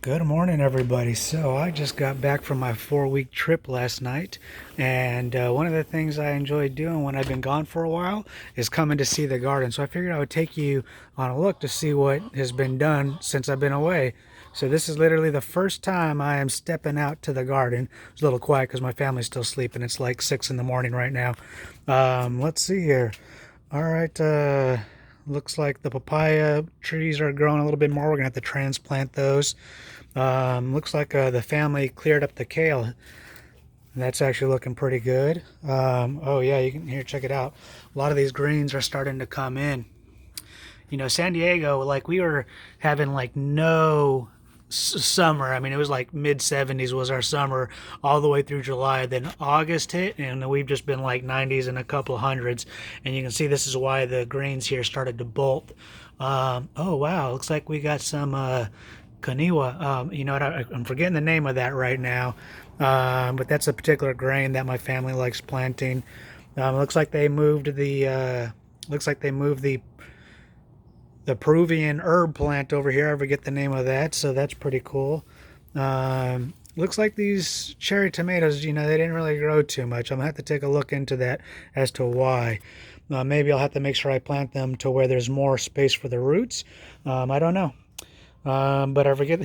Good morning, everybody. So I just got back from my 4-week trip last night, and one of the things I enjoy doing when I've been gone for a while is coming to see the garden. So I figured I would take you on a look to see what has been done since I've been away. So this is literally the first time I am stepping out to the garden. It's a little quiet because my family's still sleeping. It's like 6 in the morning right now. Let's see here. All right, looks like the papaya trees are growing a little bit more. We're gonna have to transplant those. Looks like the family cleared up the kale. That's actually looking pretty good. Oh yeah, you can here check it out. A lot of these greens are starting to come in. You know, San Diego, like we were having like no summer. I mean, it was like mid 70s was our summer all the way through July. Then August hit, and we've just been like 90s and a couple of hundreds. And you can see this is why the greens here started to bolt. Oh wow, looks like we got some Kaniwa. You know what? I'm forgetting the name of that right now. But that's a particular grain that my family likes planting. Looks like they moved the Peruvian herb plant over here. I forget the name of that, so that's pretty cool. Looks like these cherry tomatoes, you know, they didn't really grow too much. I'm gonna have to take a look into that as to why. Maybe I'll have to make sure I plant them to where there's more space for the roots. I don't know. But I forget.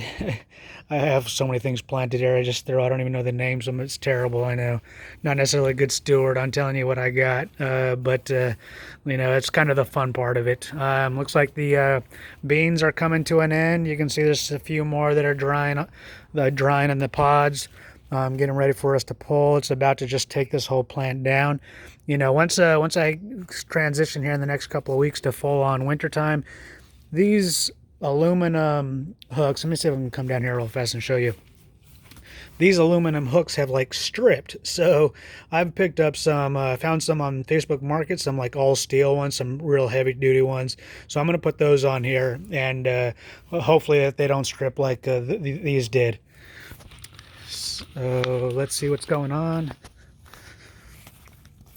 I have so many things planted here. I don't even know the names of them. It's terrible. I know. Not necessarily a good steward on telling you what I got. But you know, it's kind of the fun part of it. Looks like the beans are coming to an end. You can see there's a few more that are drying in the pods. Getting ready for us to pull. It's about to just take this whole plant down. You know, once I transition here in the next couple of weeks to full on wintertime, these aluminum hooks. Let me see if I can come down here real fast and show you. These aluminum hooks have like stripped. So I've picked up some, found some on Facebook Market, some like all steel ones, some real heavy duty ones. So I'm going to put those on here, and hopefully that they don't strip like these did. So let's see what's going on.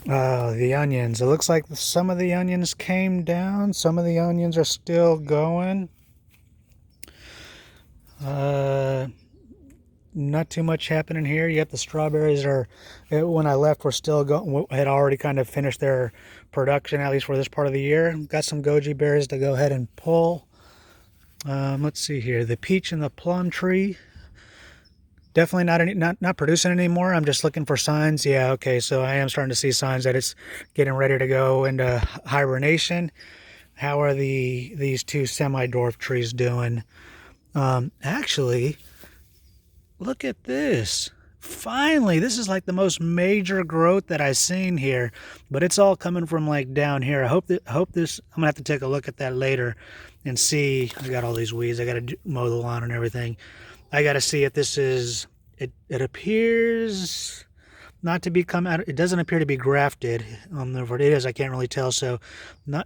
The onions. It looks like some of the onions came down. Some of the onions are still going. Not too much happening here. Yet the strawberries are, when I left, were still going, had already kind of finished their production, at least for this part of the year. Got some goji berries to go ahead and pull. Let's see here. The peach and the plum tree, definitely not producing anymore. I'm just looking for signs. Yeah, okay, so I am starting to see signs that it's getting ready to go into hibernation. How are these two semi-dwarf trees doing? Actually, look at this. Finally, this is like the most major growth that I've seen here, but it's all coming from like down here. I hope this, I'm gonna have to take a look at that later and see. I got all these weeds. I gotta mow the lawn and everything. I gotta see if this is, it appears not to become out. It doesn't appear to be grafted. It is, I can't really tell. So,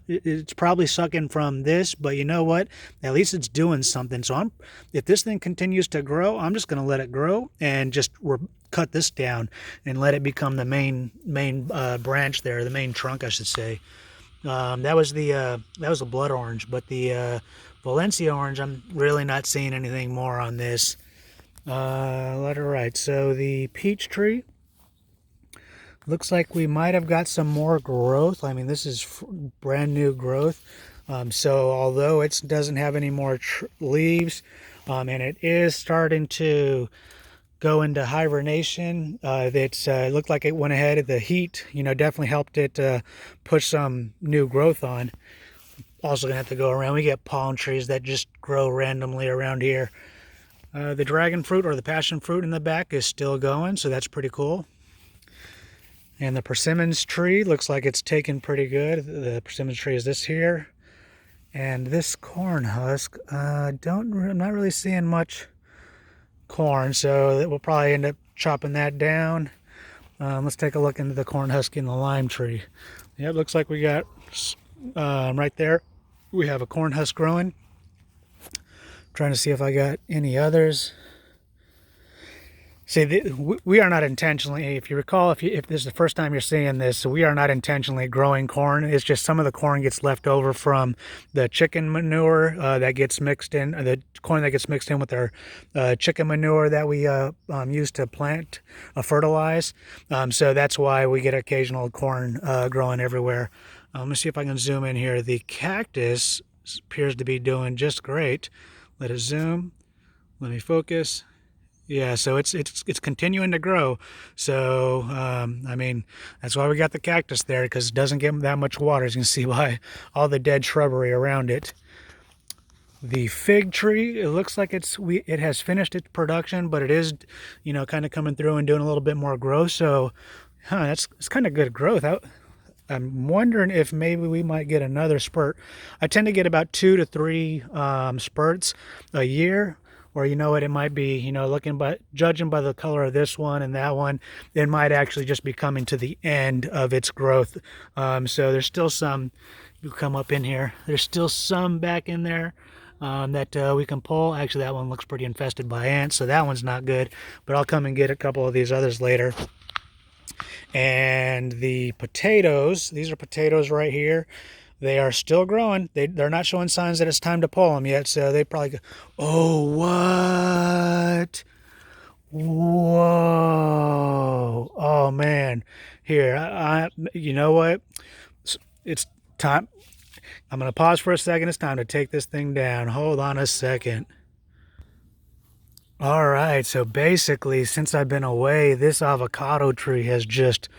it's probably sucking from this. But you know what? At least it's doing something. So if this thing continues to grow, I'm just going to let it grow and just cut this down and let it become the main branch there, the main trunk, I should say. That was the blood orange, but the Valencia orange, I'm really not seeing anything more on this. Let her right. So the peach tree. Looks like we might have got some more growth. I mean, this is brand new growth. So although it doesn't have any more leaves, and it is starting to go into hibernation, it looked like it went ahead. The heat, you know, definitely helped it push some new growth on. Also gonna have to go around. We get palm trees that just grow randomly around here. The dragon fruit or the passion fruit in the back is still going, so that's pretty cool. And the persimmons tree looks like it's taken pretty good. The persimmons tree is this here. And this corn husk, I'm not really seeing much corn, so we'll probably end up chopping that down. Let's take a look into the corn husk in the lime tree. Yeah, it looks like we got, right there, we have a corn husk growing. Trying to see if I got any others. See, we are not intentionally, if you recall, if this is the first time you're seeing this, we are not intentionally growing corn. It's just some of the corn gets left over from the chicken manure that gets mixed in, the corn that gets mixed in with our chicken manure that we use to plant, fertilize. So that's why we get occasional corn growing everywhere. Let me see if I can zoom in here. The cactus appears to be doing just great. Let it zoom. Let me focus. Yeah, so it's continuing to grow. So I mean, that's why we got the cactus there, because it doesn't get that much water. As you can see by all the dead shrubbery around it. The fig tree, it looks like it has finished its production, but it is, you know, kind of coming through and doing a little bit more growth. So, it's kind of good growth. I'm wondering if maybe we might get another spurt. I tend to get about 2 to 3 spurts a year. Or you know what, it might be, you know, judging by the color of this one and that one, it might actually just be coming to the end of its growth. So there's still some, you come up in here, there's still some back in there that we can pull. Actually, that one looks pretty infested by ants, so that one's not good. But I'll come and get a couple of these others later. And the potatoes, these are potatoes right here. They are still growing. They're not showing signs that it's time to pull them yet. So they probably go, oh, what? Whoa. Oh, man. Here, you know what? It's time. I'm going to pause for a second. It's time to take this thing down. Hold on a second. All right. So basically, since I've been away, this avocado tree has just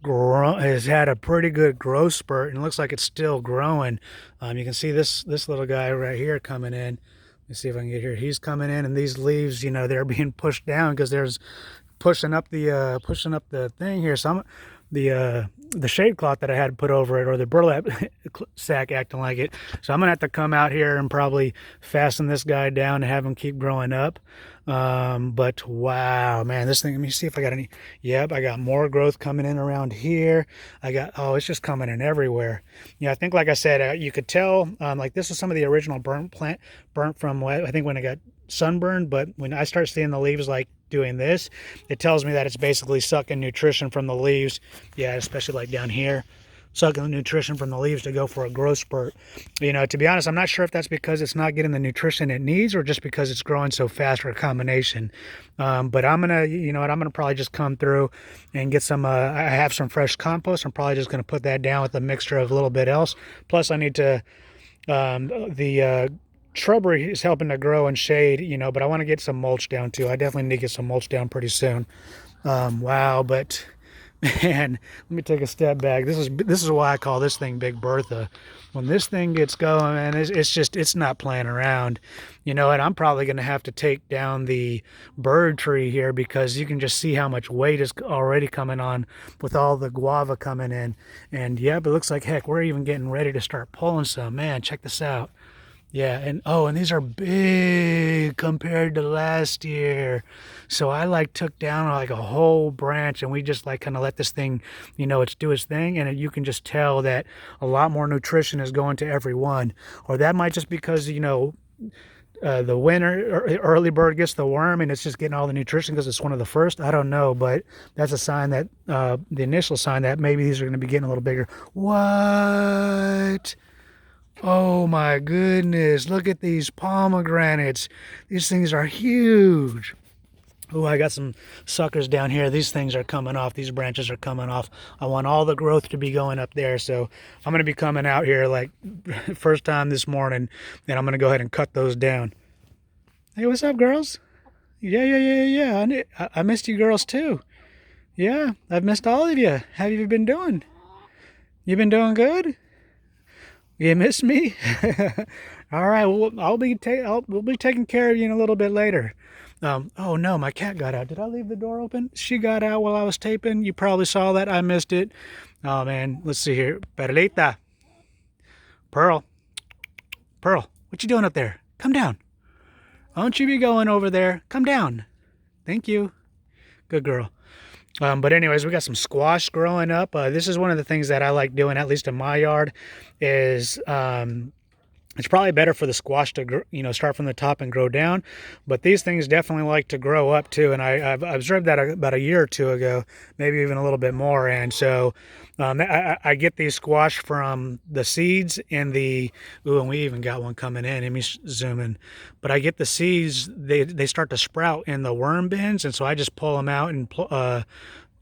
has had a pretty good growth spurt, and it looks like it's still growing. You can see this little guy right here coming in. Let me see if I can get here. He's coming in, and these leaves, you know, they're being pushed down because there's pushing up the thing here. Some the shade cloth that I had put over it, or the burlap sack acting like it. So I'm gonna have to come out here and probably fasten this guy down and have him keep growing up. But wow, man, this thing, let me see if I got any. Yep, I got more growth coming in around here. Oh, it's just coming in everywhere. Yeah, I think, like I said, you could tell, like this is some of the original burnt from, I think, when it got sunburned. But when I start seeing the leaves like doing this, it tells me that it's basically sucking nutrition from the leaves. Yeah, especially like down here, sucking the nutrition from the leaves to go for a growth spurt. You know, to be honest, I'm not sure if that's because it's not getting the nutrition it needs, or just because it's growing so fast, or a combination. But I'm gonna, you know what, I'm gonna probably just come through and get some. I have some fresh compost. I'm probably just gonna put that down with a mixture of a little bit else. Plus, I need to shrubbery is helping to grow and shade, you know, but I want to get some mulch down too. I definitely need to get some mulch down pretty soon. Wow, but man, let me take a step back. This is why I call this thing Big Bertha. When this thing gets going, and it's not playing around, you know. And I'm probably going to have to take down the bird tree here, because you can just see how much weight is already coming on with all the guava coming in. And yeah, but it looks like heck, we're even getting ready to start pulling some. Man, check this out. Yeah, and oh, and these are big compared to last year. So I like took down like a whole branch, and we just like kind of let this thing, you know, it's do its thing, and you can just tell that a lot more nutrition is going to every one. Or that might just because, you know, the winter or early bird gets the worm, and it's just getting all the nutrition because it's one of the first. I don't know, but that's a sign that the initial sign that maybe these are going to be getting a little bigger. What? Oh my goodness, look at these pomegranates. These things are huge. Oh, I got some suckers down here. These things are coming off. These branches are coming off. I want all the growth to be going up there. So I'm going to be coming out here like first time this morning, and I'm going to go ahead and cut those down. Hey, what's up, girls? Yeah. I missed you girls too. Yeah, I've missed all of you. How have you been doing? You been doing good? You miss me? All right. Well, we'll be taking care of you in a little bit later. Oh no, my cat got out. Did I leave the door open? She got out while I was taping. You probably saw that. I missed it. Oh man, let's see here. Perlita, Pearl, what you doing up there? Come down. Don't you be going over there. Come down. Thank you. Good girl. But anyways, we got some squash growing up. This is one of the things that I like doing, at least in my yard, is It's probably better for the squash to, start from the top and grow down, but these things definitely like to grow up too. And I've observed that about a year or two ago, maybe even a little bit more. And so I get these squash from the seeds and and we even got one coming in. Let me zoom in. But I get the seeds, they start to sprout in the worm bins. And so I just pull them out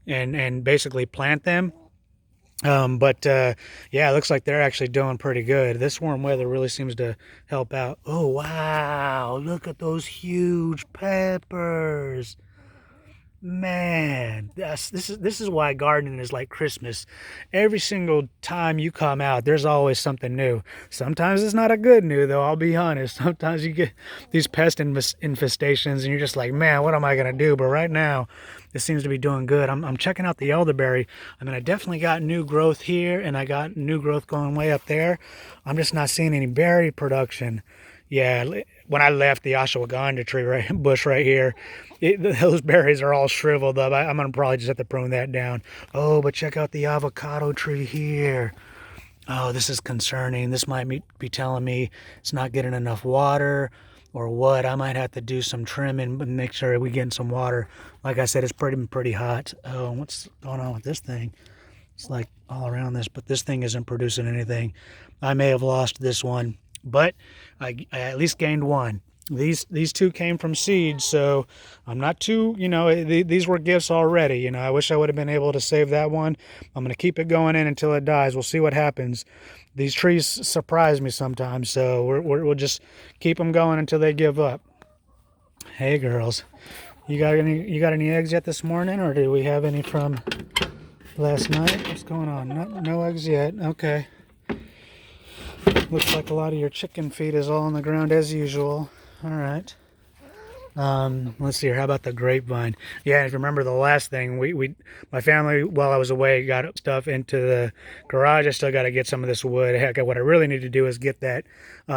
and basically plant them. But yeah, it looks like they're actually doing pretty good. This warm weather really seems to help out. Oh, wow. Look at those huge peppers. Man, this is why gardening is like Christmas. Every single time you come out, there's always something new. Sometimes it's not a good new, though, I'll be honest. Sometimes you get these pest infestations and you're just like, man, what am I gonna do? But right now, this seems to be doing good. I'm checking out the elderberry. I mean, I definitely got new growth here and I got new growth going way up there. I'm just not seeing any berry production. Yeah, when I left the ashwagandha tree bush right here, those berries are all shriveled up. I'm gonna probably just have to prune that down. Oh, but check out the avocado tree here. Oh, this is concerning. This might be telling me it's not getting enough water or what. I might have to do some trimming and make sure we get some water. Like I said, it's pretty hot. Oh, what's going on with this thing? It's like all around this, but this thing isn't producing anything. I may have lost this one, but I at least gained one. These two came from seeds, so I'm not too, these were gifts already. I wish I would have been able to save that one. I'm going to keep it going in until it dies. We'll see what happens. These trees surprise me sometimes, so we'll just keep them going until they give up. Hey, girls, you got any eggs yet this morning, or do we have any from last night? What's going on? No eggs yet. Okay. Looks like a lot of your chicken feed is all on the ground as usual. All right. Let's see here. How about the grapevine? Yeah, if you remember the last thing, my family, while I was away, got stuff into the garage. I still got to get some of this wood. Heck, what I really need to do is get that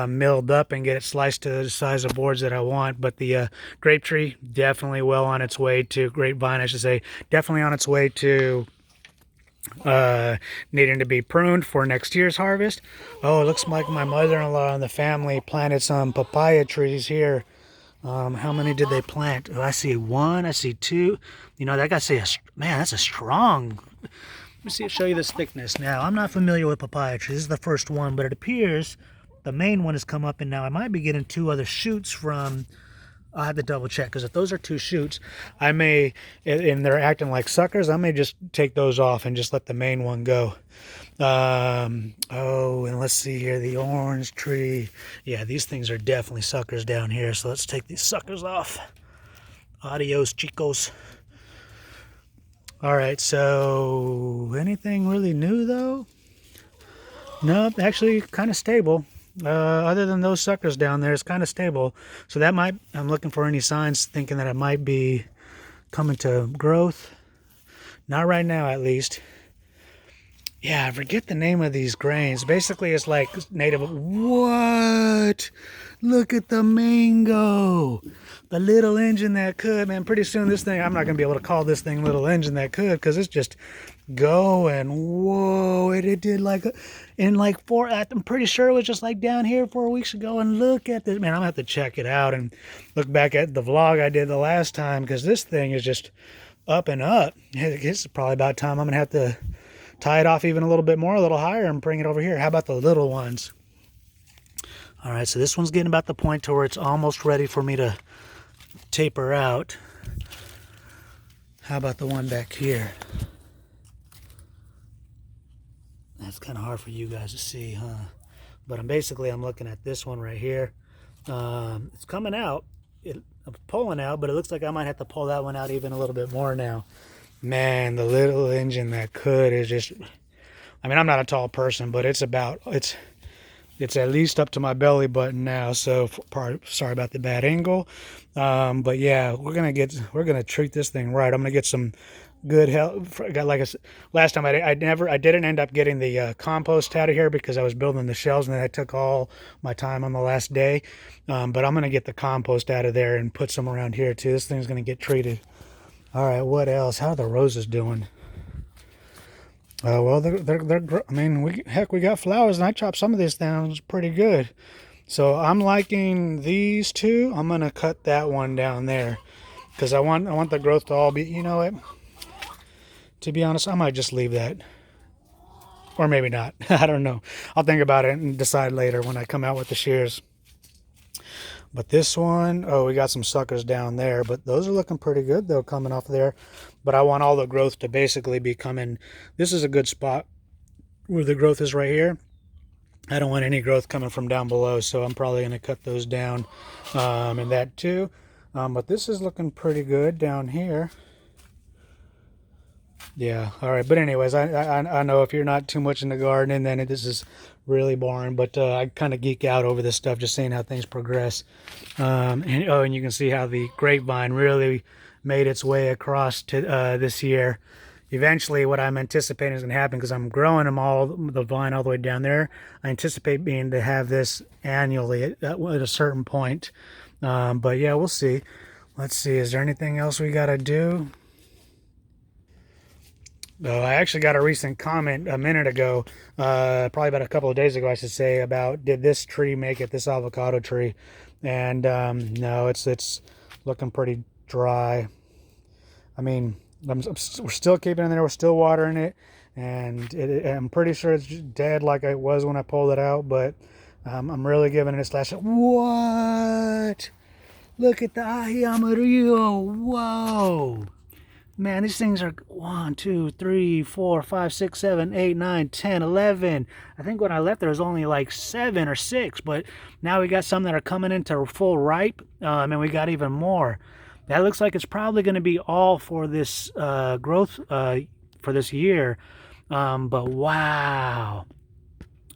milled up and get it sliced to the size of boards that I want. But the grape tree, definitely well on its way to, grapevine, I should say, definitely on its way to needing to be pruned for next year's harvest. Oh, it looks like my mother-in-law and the family planted some papaya trees here. How many did they plant? Oh, I see one, I see two. That gotta say, man, that's a strong. Let me see, show you this thickness. Now, I'm not familiar with papaya trees. This is the first one, but it appears the main one has come up, and now I might be getting two other shoots from. I'll have to double check, because if those are two shoots, I may, and they're acting like suckers, I may just take those off and just let the main one go. Oh, and let's see here, the orange tree. Yeah, these things are definitely suckers down here, so let's take these suckers off. Adios, chicos. All right, so anything really new though? Nope, actually kind of stable. Other than those suckers down there, it's kind of stable. So I'm looking for any signs thinking that it might be coming to growth. Not right now, at least. Yeah, I forget the name of these grains. Basically, it's like native. What? Look at the mango. The little engine that could. Man, pretty soon this thing, I'm not going to be able to call this thing little engine that could, because it's just going. Whoa, it did I'm pretty sure it was just like down here 4 weeks ago. And look at this. Man, I'm going to have to check it out and look back at the vlog I did the last time, because this thing is just up and up. It's probably about time I'm going to have to tie it off even a little bit more, a little higher, and bring it over here. How about the little ones? All right, so this one's getting about the point to where it's almost ready for me to taper out. How about the one back here? That's kind of hard for you guys to see, huh? But I'm looking at this one right here. It's coming out. I'm pulling out, but it looks like I might have to pull that one out even a little bit more now. Man, the little engine that could is just. I mean, I'm not a tall person, but it's at least up to my belly button now. So sorry about the bad angle. But yeah, we're gonna treat this thing right. I'm gonna get some good help. Like I said, last time I didn't end up getting the compost out of here because I was building the shelves, and that took all my time on the last day. But I'm gonna get the compost out of there and put some around here too. This thing's gonna get treated. All right, what else? How are the roses doing? Well, they're. I mean, we got flowers, and I chopped some of this down. It's pretty good. So I'm liking these two. I'm gonna cut that one down there because I want the growth to all be. You know what? To be honest, I might just leave that, or maybe not. I don't know. I'll think about it and decide later when I come out with the shears. But this one, oh, we got some suckers down there, but those are looking pretty good though, coming off there. But I want all the growth to basically be coming. This is a good spot where the growth is right here. I don't want any growth coming from down below, so I'm probably going to cut those down and that too. But this is looking pretty good down here. Yeah, all right. But anyways, I know if you're not too much in the gardening, then this is really boring. But I kind of geek out over this stuff, just seeing how things progress. And you can see how the grapevine really made its way across to this year. Eventually, what I'm anticipating is going to happen, because I'm growing them all, the vine all the way down there. I anticipate being to have this annually at a certain point. But yeah, we'll see. Let's see. Is there anything else we got to do? I actually got a recent comment a minute ago, probably about a couple of days ago, I should say, about did this tree make it, this avocado tree? And no, it's looking pretty dry. I mean, we're still keeping it in there, we're still watering it, and I'm pretty sure it's dead like it was when I pulled it out, but I'm really giving it a slash. What? Look at the ají amarillo. Whoa. Man, these things are 1, 2, 3, 4, 5, 6, 7, 8, 9, 10, 11. I think when I left there was only like 7 or 6, but now we got some that are coming into full ripe, and we got even more. That looks like it's probably going to be all for this growth for this year. But wow,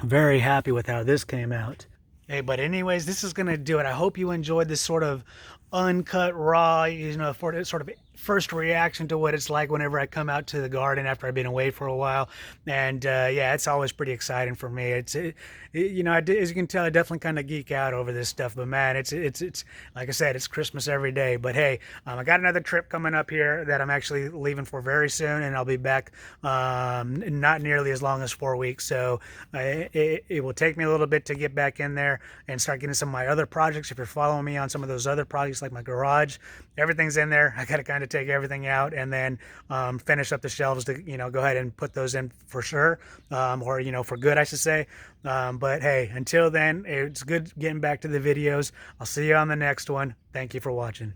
very happy with how this came out. Hey, but anyways, this is going to do it. I hope you enjoyed this sort of uncut, raw, for this sort of first reaction to what it's like whenever I come out to the garden after I've been away for a while. And yeah, it's always pretty exciting for me. As you can tell, I definitely kind of geek out over this stuff. But man, it's like I said, it's Christmas every day. But hey, I got another trip coming up here that I'm actually leaving for very soon, and I'll be back not nearly as long as 4 weeks. So it will take me a little bit to get back in there and start getting some of my other projects. If you're following me on some of those other projects like my garage, everything's in there. I got to kind of take everything out and then finish up the shelves to go ahead and put those in for sure, or for good, I should say. But hey, until then, it's good getting back to the videos. I'll see you on the next one. Thank you for watching.